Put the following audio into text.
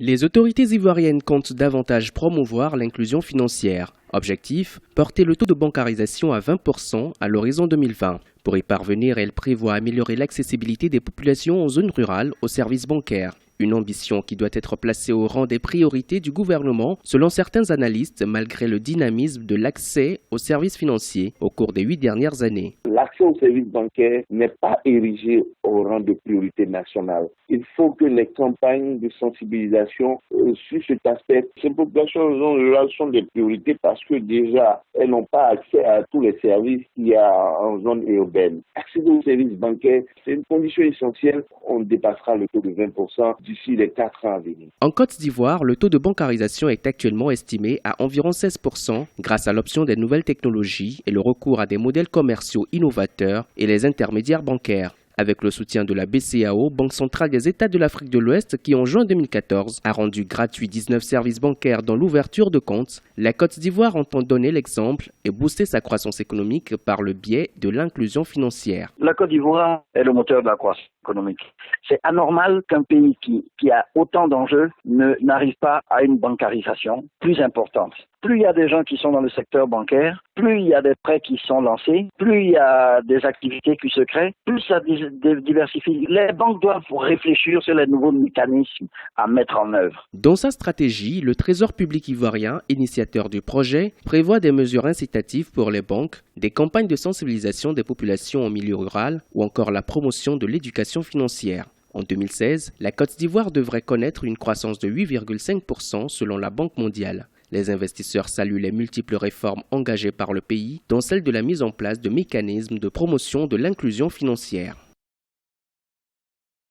Les autorités ivoiriennes comptent davantage promouvoir l'inclusion financière. Objectif, porter le taux de bancarisation à 20% à l'horizon 2020. Pour y parvenir, elle prévoit améliorer l'accessibilité des populations en zone rurale aux services bancaires. Une ambition qui doit être placée au rang des priorités du gouvernement, selon certains analystes, malgré le dynamisme de l'accès aux services financiers au cours des 8 dernières années. L'accès aux services bancaires n'est pas érigé au rang de priorité nationale. Il faut que les campagnes de sensibilisation sur cet aspect, ces populations rurales sont des priorités parce que déjà, elles n'ont pas accès à tous les services qu'il y a en zone urbaine. Accéder aux services bancaires, c'est une condition essentielle. On dépassera le taux de 20% d'ici les 4 ans à venir. En Côte d'Ivoire, le taux de bancarisation est actuellement estimé à environ 16% grâce à l'option des nouvelles technologies et le recours à des modèles commerciaux innovateurs et les intermédiaires bancaires. Avec le soutien de la BCEAO, Banque centrale des États de l'Afrique de l'Ouest, qui en juin 2014 a rendu gratuit 19 services bancaires dans l'ouverture de comptes, la Côte d'Ivoire entend donner l'exemple et booster sa croissance économique par le biais de l'inclusion financière. La Côte d'Ivoire est le moteur de la croissance économique. C'est anormal qu'un pays qui a autant d'enjeux n'arrive pas à une bancarisation plus importante. Plus il y a des gens qui sont dans le secteur bancaire, plus il y a des prêts qui sont lancés, plus il y a des activités qui se créent, plus ça diversifie. Les banques doivent réfléchir sur les nouveaux mécanismes à mettre en œuvre. Dans sa stratégie, le Trésor public ivoirien, initiateur du projet, prévoit des mesures incitatives pour les banques, des campagnes de sensibilisation des populations en milieu rural ou encore la promotion de l'éducation financière. En 2016, la Côte d'Ivoire devrait connaître une croissance de 8,5% selon la Banque mondiale. Les investisseurs saluent les multiples réformes engagées par le pays, dont celle de la mise en place de mécanismes de promotion de l'inclusion financière.